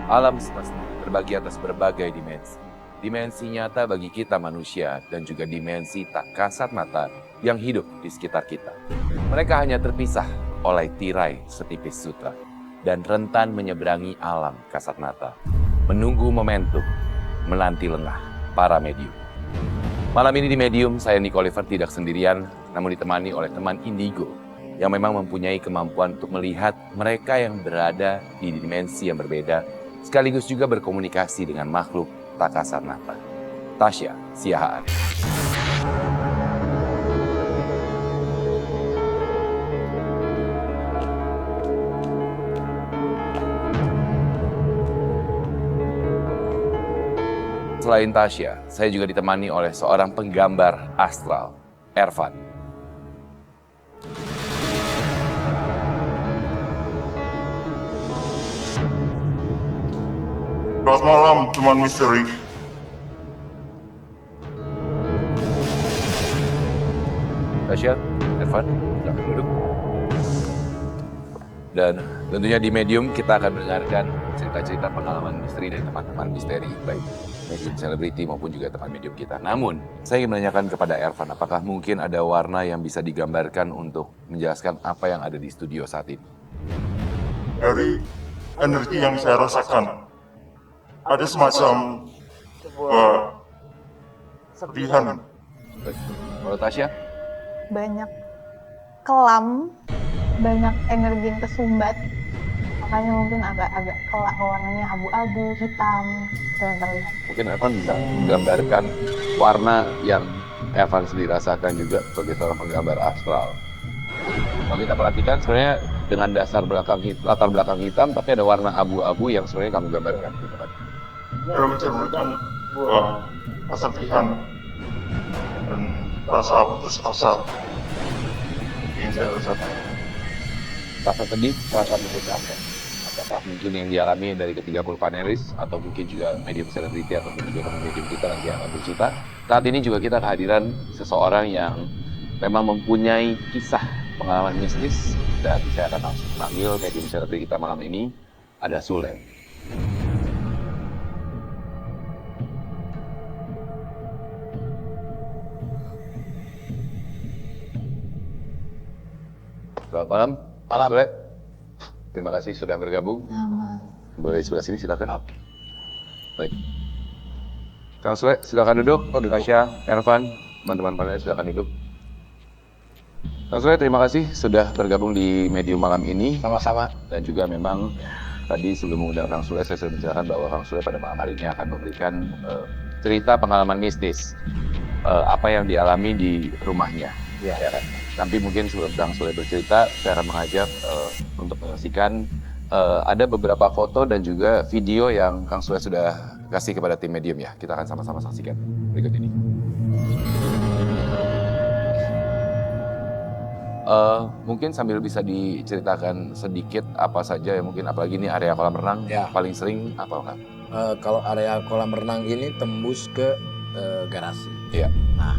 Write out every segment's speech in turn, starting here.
Alam semesta terbagi atas berbagai dimensi. Dimensi nyata bagi kita manusia dan juga dimensi tak kasat mata yang hidup di sekitar kita. Mereka hanya terpisah oleh tirai setipis sutra dan rentan menyeberangi alam kasat mata. Menunggu momentum, menanti lengah para medium. Malam ini di Medium, saya Nick Oliver tidak sendirian, namun ditemani oleh teman Indigo yang memang mempunyai kemampuan untuk melihat mereka yang berada di dimensi yang berbeda, sekaligus juga berkomunikasi dengan makhluk tak kasat mata. Tasya Siahaan. Selain Tasya, saya juga ditemani oleh seorang penggambar astral, Ervan. Selamat malam, teman misteri. Tasya, Ervan, silakan duduk. Dan tentunya di Medium kita akan mendengarkan cerita-cerita pengalaman misteri dari teman-teman misteri, baik medium selebriti maupun juga teman medium kita. Namun, saya ingin menanyakan kepada Ervan, apakah mungkin ada warna yang bisa digambarkan untuk menjelaskan apa yang ada di studio saat ini? Dari energi yang saya rasakan, ada semacam kesedihan. Baik. Kalau Tasya? Banyak kelam, banyak energi yang kesumbat, makanya mungkin agak kelak warnanya abu-abu, hitam, itu yang terlihat. Mungkin Evan bisa menggambarkan warna yang Evan sendiri rasakan juga sebagai seorang penggambar astral. Kalau kita perhatikan sebenarnya dengan latar belakang hitam, tapi ada warna abu-abu yang sebenarnya kamu gambarkan. Saya mencerminkan kesedihan dan rasa putus asa yang saya rasakan. Rasa sedih, rasa putus asa. Apakah mungkin yang dialami dari ke-30 panelis atau mungkin juga medium selebriti atau juga medium kita nanti yang akan bercerita. Saat ini juga kita kehadiran seseorang yang memang mempunyai kisah pengalaman mistis dan saya akan langsung panggil medium selebriti kita malam ini, ada Sule. Selamat malam. Malam, Sule. Terima kasih sudah bergabung. Boleh sebelah sini, silakan. Baik. Kang Sule, silakan duduk. Tasya, Ervan, teman-teman panelis silakan duduk. Kang Sule, terima kasih sudah bergabung di Medium malam ini. Sama-sama. Dan juga memang tadi sebelum mengundang Kang Sule, saya sudah menjelaskan bahwa Kang Sule pada malam hari ini akan memberikan cerita pengalaman mistis. Apa yang dialami di rumahnya. Ya kan? Tapi mungkin sebelum Kang Sule bercerita, saya akan mengajak untuk menyaksikan ada beberapa foto dan juga video yang Kang Sule sudah kasih kepada tim Medium ya. Kita akan sama-sama saksikan berikut ini. Mungkin sambil bisa diceritakan sedikit apa saja ya, mungkin apalagi ini area kolam renang Ya. paling sering apa Kang? Kalau area kolam renang ini tembus ke garasi. Iya. Nah,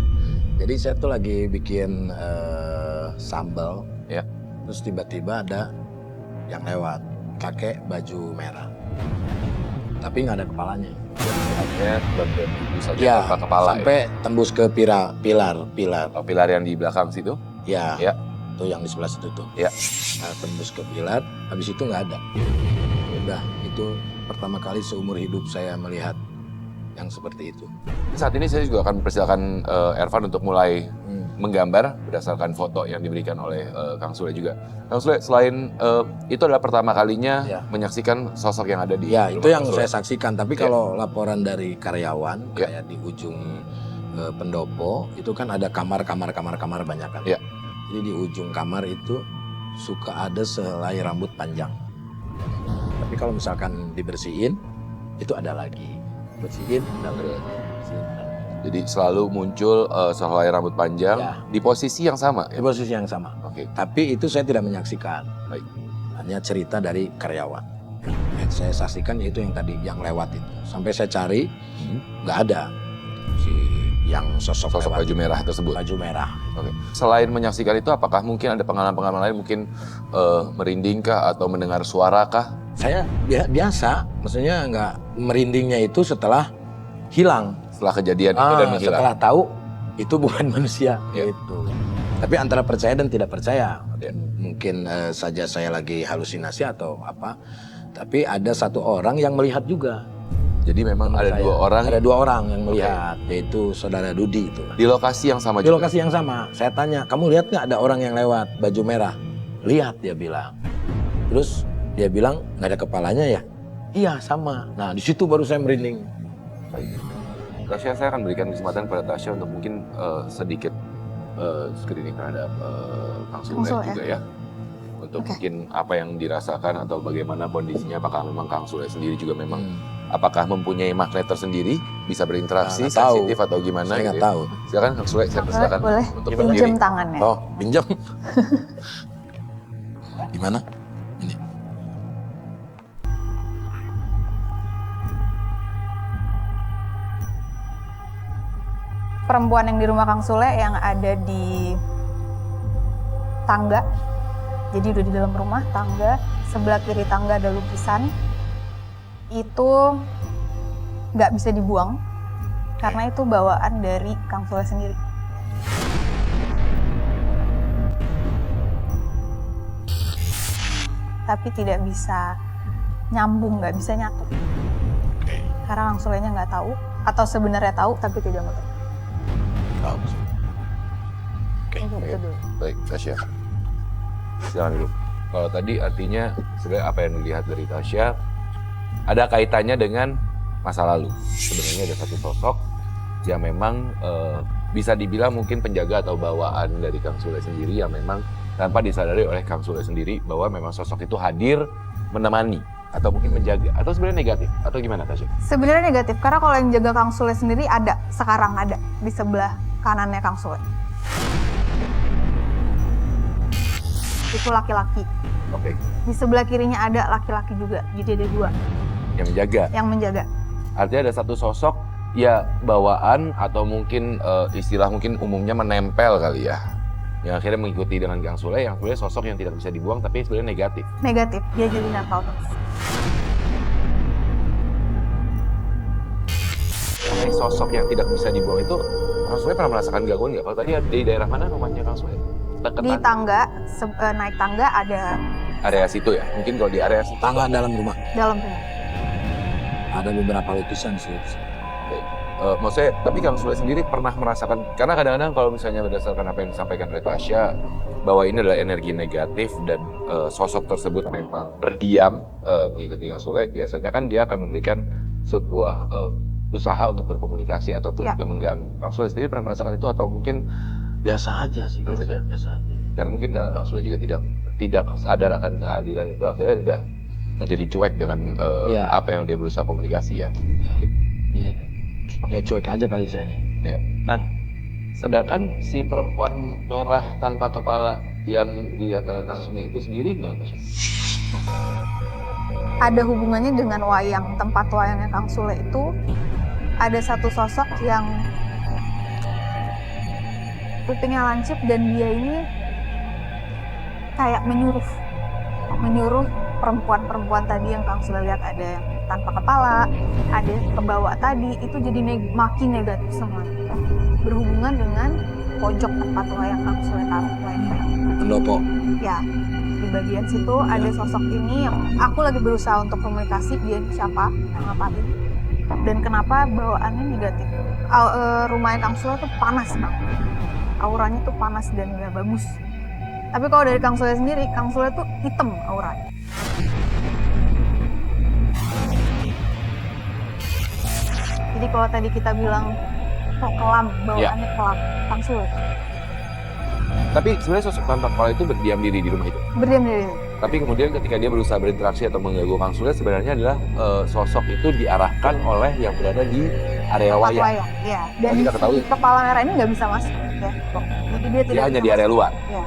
jadi saya tuh lagi bikin sambal. Ya. Terus tiba-tiba ada yang lewat, pakai baju merah. Tapi nggak ada kepalanya. Artinya bagian itu saja Ya, tanpa kepala sampai ya. tembus ke pilar. Oh, pilar yang di belakang situ? Ya, Ya. tuh yang di sebelah situ tuh. Ya. Nah, tembus ke pilar, habis itu nggak ada. Udah, itu pertama kali seumur hidup saya melihat yang seperti itu. Saat ini saya juga akan mempersilakan Ervan untuk mulai menggambar berdasarkan foto yang diberikan oleh Kang Sule juga. Kang Sule, selain itu adalah pertama kalinya Ya. menyaksikan sosok yang ada di Ya, rumah itu yang Kang Sule. saya saksikan. Tapi Ya. kalau laporan dari karyawan, Ya. kayak di ujung pendopo, itu kan ada kamar banyak kan. Ya. Jadi di ujung kamar itu suka ada sehelai rambut panjang. Tapi kalau misalkan dibersihin, itu ada lagi. Bersihin, ada lagi. Bersihin, ada lagi. Jadi selalu muncul sehelai rambut panjang Ya. di posisi yang sama. Di Ya? posisi yang sama. Oke. Tapi itu saya tidak menyaksikan. Baik. Hanya cerita dari karyawan. Yang saya saksikan itu yang tadi, yang lewat itu. Sampai saya cari, nggak ada si yang sosok lewat. Baju merah tersebut. Baju merah. Oke. Selain menyaksikan itu, apakah mungkin ada pengalaman-pengalaman lain, mungkin merinding kah atau mendengar suara kah? saya biasa, maksudnya nggak merindingnya itu setelah hilang. Setelah kejadian itu dan menghilang. Setelah tahu itu bukan manusia Ya. gitu. Tapi antara percaya dan tidak percaya. Mungkin saja saya lagi halusinasi atau apa. Tapi ada satu orang yang melihat juga. Jadi memang Menurut ada saya. dua orang Ada dua orang yang melihat, yaitu saudara Dudi itu. di lokasi yang sama Di juga. lokasi yang sama. Saya tanya, kamu lihat nggak ada orang yang lewat baju merah? Lihat, dia bilang. Terus dia bilang nggak ada kepalanya ya? Iya sama. Nah di situ baru saya merinding. Tasya, saya akan berikan kesempatan pada Tasya untuk mungkin sedikit screening terhadap Kang Sule Kang Sule, juga ya. Untuk mungkin apa yang dirasakan atau bagaimana kondisinya, apakah memang Kang Sule sendiri juga memang apakah mempunyai magnet tersendiri, bisa berinteraksi, Nggak tahu. sensitif atau gimana? Saya gitu nggak ya. tahu. Silakan Kang Sule, saya persilakan Boleh untuk pinjam berdiri. tangannya. Oh, pinjam. Gimana? Ini. Perempuan yang di rumah Kang Sule yang ada di tangga. Jadi udah di dalam rumah, tangga. Sebelah kiri tangga ada lukisan. Itu nggak bisa dibuang. Karena itu bawaan dari Kang Sule sendiri. Tapi tidak bisa nyambung, nggak bisa nyatu. Karena Kang Sule-nya nggak tahu. Atau sebenarnya tahu tapi tidak mau tahu. Tahu. Itu dulu. Baik, Tasya. Silakan dulu. Kalau tadi artinya sebenarnya apa yang dilihat dari Tasya ada kaitannya dengan masa lalu. Sebenarnya ada satu sosok yang memang bisa dibilang mungkin penjaga atau bawaan dari Kang Sule sendiri yang memang tanpa disadari oleh Kang Sule sendiri bahwa memang sosok itu hadir menemani atau mungkin menjaga, atau sebenarnya negatif atau gimana Tasya? Sebenarnya negatif karena kalau yang jaga Kang Sule sendiri ada, sekarang ada di sebelah kanannya Kang Sule. Itu laki-laki. Oke. Di sebelah kirinya ada laki-laki juga, jadi ada dua Yang menjaga. yang menjaga. Artinya ada satu sosok ya bawaan atau mungkin istilah mungkin umumnya menempel kali ya. Yang akhirnya mengikuti dengan Kang Sule yang sebenarnya sosok yang tidak bisa dibuang tapi sebenarnya negatif. Negatif, dia jadi netral terus. Mengenai sosok yang tidak bisa dibuang itu Kang Sule pernah merasakan gangguan nggak? Kalau tadi di daerah mana rumahnya Kang Sule? Di tangga, naik tangga ada Area situ ya? Mungkin kalau di area situ. Tangga dalam rumah. dalam rumah. Ada beberapa lukisan sih. Maksudnya, tapi Kang Sule sendiri pernah merasakan, karena kadang-kadang kalau misalnya berdasarkan apa yang disampaikan oleh Tasya, bahwa ini adalah energi negatif dan sosok tersebut memang berdiam mengikuti Kang Sule, biasanya kan dia akan memberikan sebuah usaha untuk berkomunikasi atau juga mengganggu. Kang Sule sendiri pernah merasakan itu atau mungkin Biasa aja sih. Biasa aja. dan mungkin Kang Sule juga tidak sadar akan kehadiran itu, akhirnya tidak jadi cuek dengan apa yang dia berusaha komunikasi ya. Iya. Ya cuek aja kali saya. Ya. Nah, sedangkan si perempuan merah tanpa kepala yang di antara kasusnya itu sendiri nggak? Ada hubungannya dengan wayang, tempat wayangnya Kang Sule itu ada satu sosok yang kupingnya lancip dan dia ini kayak menyuruh perempuan-perempuan tadi yang Kang Sule lihat ada yang tanpa kepala, ada yang kebawa tadi, itu jadi makin negatif semua. Berhubungan dengan pojok tempat wayang Kang Sule taruh wayang. Pendopo. Ya, di bagian situ ada sosok ini yang aku lagi berusaha untuk komunikasi, dia ini siapa, yang ngapain, dan kenapa bawaannya negatif. Rumahnya Kang Sule tuh panas banget, auranya tuh panas dan gak bagus. Tapi kalau dari Kang Sule sendiri, Kang Sule tuh hitam auranya. Jadi kalau tadi kita bilang kok kelam, bawaannya kelam, Kang Sule. Tapi sebenarnya sosok tanpa kepala itu berdiam diri di rumah itu. Berdiam diri. Tapi kemudian ketika dia berusaha berinteraksi atau mengganggu Kang Sule, sebenarnya adalah sosok itu diarahkan oleh yang berada di area wayang. Ya. Dan kita ketahui. kepala merah ini nggak bisa masuk. Ya. Jadi dia tidak Dia hanya bisa di area masuk. luar. Ya.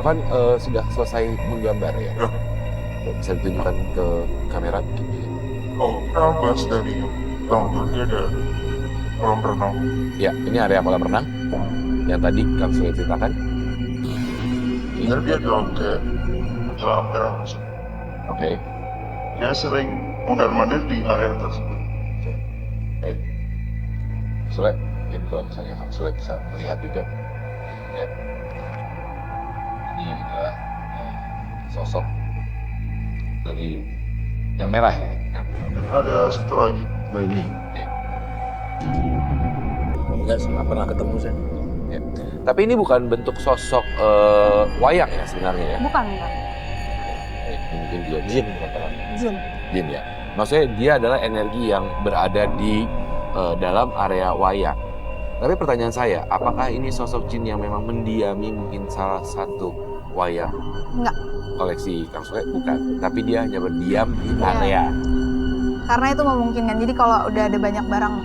Kan sudah selesai menggambar ya. Bisa ditunjukkan ke kamera mungkin. Oh, kita bahas dari tahun dia ada kolam renang. Ya, ini area kolam renang yang tadi Kang Sule ceritakan. Jadi dia bilang kayak jelam merah. Oke. dia sering mondar-mandir di area tersebut. Sule, mungkin kalau misalnya Kang Sule bisa melihat juga, ya. Ini adalah sosok dari yang merah ya. Ada satu lagi. Ini. Enggak pernah ketemu saya. Ya. Tapi ini bukan bentuk sosok wayang ya sebenarnya ya. Bukan. Mungkin dia jin, Jin. jin ya. Maksudnya dia adalah energi yang berada di dalam area wayang. Tapi pertanyaan saya, apakah ini sosok jin yang memang mendiami mungkin salah satu wayang? Enggak. Koleksi Kang Sule? Bukan. Tapi dia hanya berdiam di Iya. area. Karena itu memungkinkan. Jadi kalau udah ada banyak barang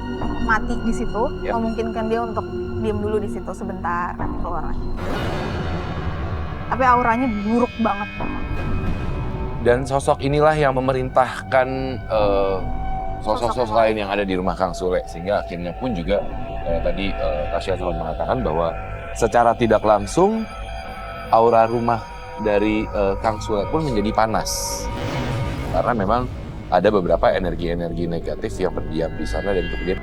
mati di situ, Ya. memungkinkan dia untuk diam dulu di situ sebentar, nanti keluar lagi. Tapi auranya buruk banget. Dan sosok inilah yang memerintahkan sosok-sosok lain yang ada di rumah Kang Sule. Sehingga akhirnya pun juga tadi Tasya telah mengatakan bahwa secara tidak langsung aura rumah dari Kang Sule pun menjadi panas. Karena memang ada beberapa energi-energi negatif yang berdiam di sana dan kemudian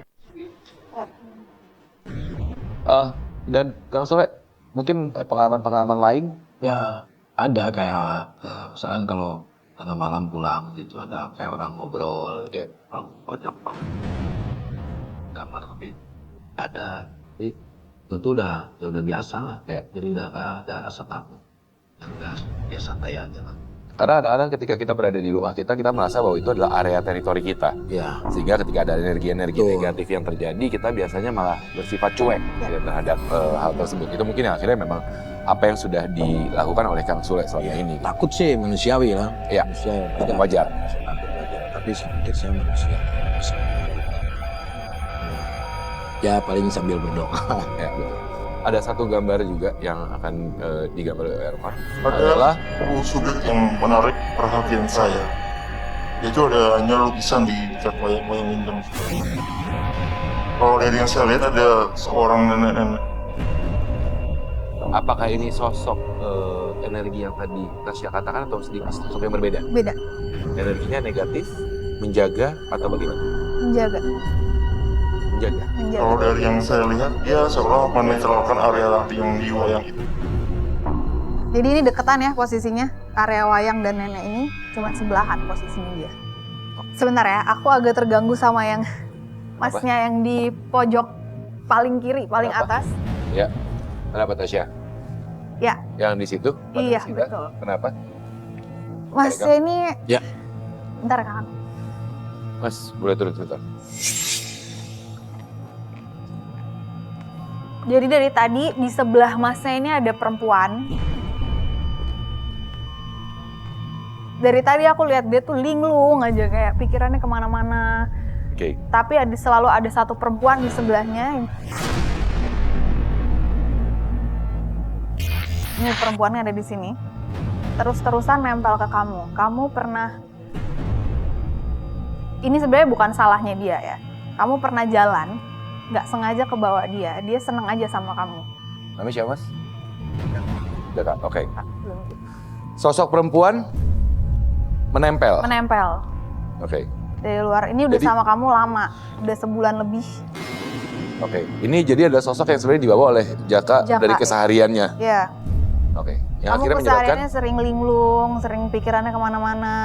dan Kang Sule mungkin pengalaman-pengalaman lain. Ya ada kayak misalkan kalau tengah malam pulang gitu ada kayak orang ngobrol kayak orang pojok kamar tapi ada itu udah biasa lah Ya. jadi udah gak ada rasa takut udah ya santai aja lah. Karena kadang-kadang ketika kita berada di rumah kita merasa bahwa itu adalah area teritori kita. Ya Sehingga ketika ada energi-energi Betul. negatif yang terjadi, kita biasanya malah bersifat cuek ya, terhadap hal tersebut. Itu mungkin yang akhirnya memang apa yang sudah dilakukan oleh Kang Sule selama ini. takut sih manusiawi lah Iya. manusia Wajar. takut wajar tapi sedikit saya manusia ya paling sambil berdoa. Ya, betul. Ada satu gambar juga yang akan digambar oleh Ervan. Ada Adalah sudut yang menarik perhatian saya. Itu ada hanya lukisan di cat wayang-wayang Indang. Kalau dari yang saya lihat ada seorang nenek-nenek. apakah ini sosok energi yang tadi Tasya katakan atau sedikit sosok yang berbeda? Beda. Energinya negatif, menjaga atau bagaimana? Menjaga. Menjaga. Kalau dari yang saya lihat, dia seolah menetralkan area yang di wayang itu. Jadi ini deketan ya posisinya. Area wayang dan nenek ini cuma sebelahan posisinya dia. Sebentar ya, aku agak terganggu sama yang masnya yang di pojok paling kiri, paling Kenapa? atas. Ya. Kenapa Tasya? Ya. Yang di situ? Iya, Pada kita? betul. Kenapa? Masnya ini... Ya. Bentar kan. Mas, boleh turun sebentar. Jadi dari tadi di sebelah masnya ini ada perempuan. Dari tadi aku lihat dia tuh linglung aja kayak pikirannya kemana-mana. Oke. Tapi selalu ada satu perempuan di sebelahnya. Ini perempuannya ada di sini. Terus-terusan nempel ke kamu. Kamu pernah... Ini sebenarnya bukan salahnya dia ya. Kamu pernah jalan, nggak sengaja kebawa dia. Dia seneng aja sama kamu. Namanya siapa, Mas? Dekat. Oke. Belum. Sosok perempuan menempel. Menempel. Oke. Dari luar. Ini udah Jadi- sama kamu lama. Udah sebulan lebih. Oke. Ini jadi ada sosok yang sebenarnya dibawa oleh Jaka, Jaka, dari ya. kesehariannya. Ya. Oke. Yang Kamu akhirnya menyebabkan kesehariannya sering linglung, sering pikirannya kemana-mana.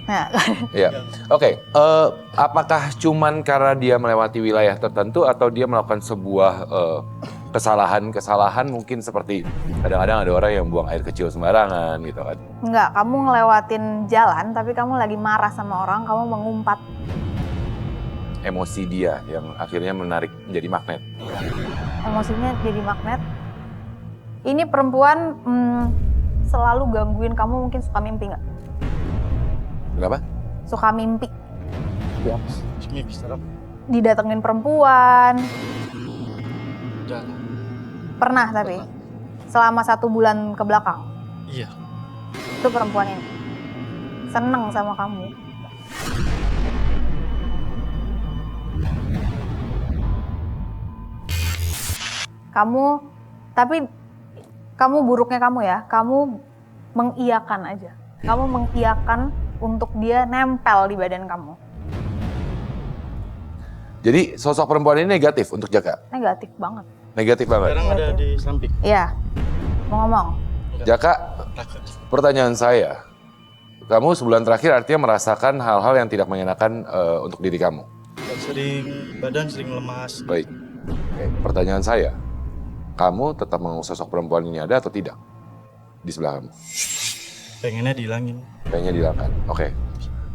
Nah, Iya. Oke. Apakah cuman karena dia melewati wilayah tertentu atau dia melakukan sebuah kesalahan mungkin seperti kadang-kadang ada orang yang buang air kecil sembarangan gitu kan. enggak, kamu ngelewatin jalan tapi kamu lagi marah sama orang, kamu mengumpat. Emosi dia yang akhirnya menarik menjadi magnet. Emosinya jadi magnet. Ini perempuan selalu gangguin kamu, mungkin suka mimpi nggak? Kenapa? Suka mimpi. Ya. Didatengin perempuan. Pernah tapi? Selama 1 bulan ke belakang? Iya. Itu perempuan ini. Seneng sama kamu. Tapi kamu buruknya kamu ya, kamu mengiyakan aja. kamu mengiyakan untuk dia nempel di badan kamu. Jadi sosok perempuan ini negatif untuk Jaka? Negatif banget. Negatif banget? Sekarang ada di samping. Iya, mau ngomong. Jaka, pertanyaan saya, kamu sebulan terakhir artinya merasakan hal-hal yang tidak mengenakan untuk diri kamu? Sering badan sering lemas. Baik. Oke, pertanyaan saya, kamu tetap mau sosok perempuan ini ada atau tidak di sebelah kamu? Pengennya dihilangin. Kayaknya dihilangkan. Oke.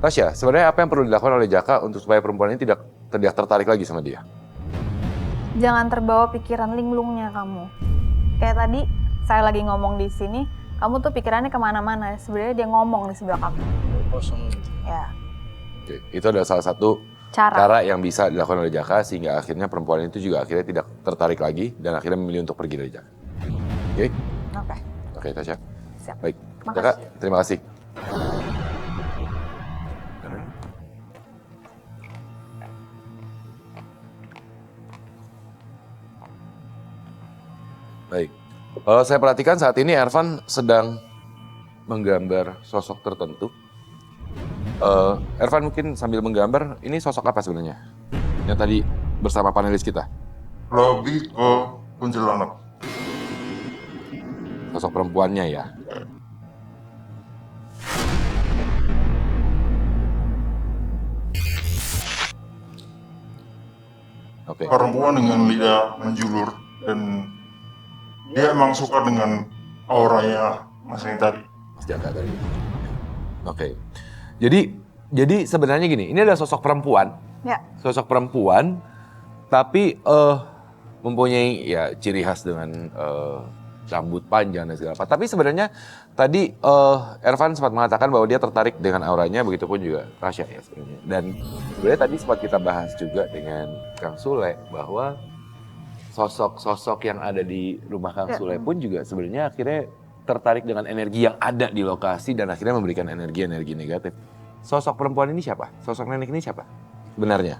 Tasya, sebenarnya apa yang perlu dilakukan oleh Jaka untuk supaya perempuan ini tidak tertarik lagi sama dia? Jangan terbawa pikiran linglungnya kamu. Kayak tadi saya lagi ngomong di sini, kamu tuh pikirannya kemana-mana. Sebenarnya dia ngomong di sebelah kamu. Kosong. Ya, Oke, itu adalah salah satu cara yang bisa dilakukan oleh Jaka sehingga akhirnya perempuan itu juga akhirnya tidak tertarik lagi dan akhirnya memilih untuk pergi dari Jaka. Oke? Oke. Oke, Tasya. Siap. Baik. Makasih. Jaka, terima kasih. Baik. Saya perhatikan saat ini Ervan sedang menggambar sosok tertentu. Ervan mungkin sambil menggambar, ini sosok apa sebenarnya? Yang tadi bersama panelis kita. Lebih ke kuntilanak. Sosok perempuannya ya. Oke. Perempuan dengan lidah menjulur dan dia emang suka dengan auranya Mas yang tadi. Mas Jaka tadi. Oke. Jadi sebenarnya gini, ini adalah sosok perempuan. Ya. Sosok perempuan, tapi mempunyai ya ciri khas dengan rambut panjang dan segala apa. Tapi sebenarnya tadi Ervan sempat mengatakan bahwa dia tertarik dengan auranya, begitupun juga Tasya ya sebenarnya. Dan sebenarnya tadi sempat kita bahas juga dengan Kang Sule bahwa sosok-sosok yang ada di rumah Kang Sule pun juga sebenarnya akhirnya tertarik dengan energi yang ada di lokasi dan akhirnya memberikan energi-energi negatif. Sosok perempuan ini siapa? Sosok nenek ini siapa sebenarnya?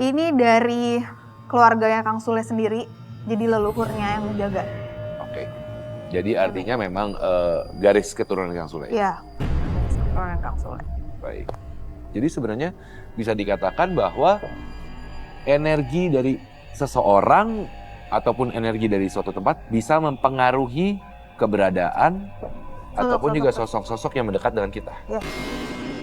Ini dari keluarganya Kang Sule sendiri, jadi leluhurnya yang menjaga. Oke. Jadi artinya memang garis keturunan Kang Sule. Iya, keluarga Kang Sule. Baik. Jadi sebenarnya bisa dikatakan bahwa energi dari seseorang ataupun energi dari suatu tempat bisa mempengaruhi keberadaan ataupun juga sosok-sosok yang mendekat dengan kita. Iya.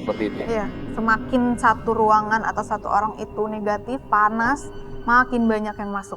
Seperti itu ya? Iya, semakin satu ruangan atau satu orang itu negatif, panas, makin banyak yang masuk.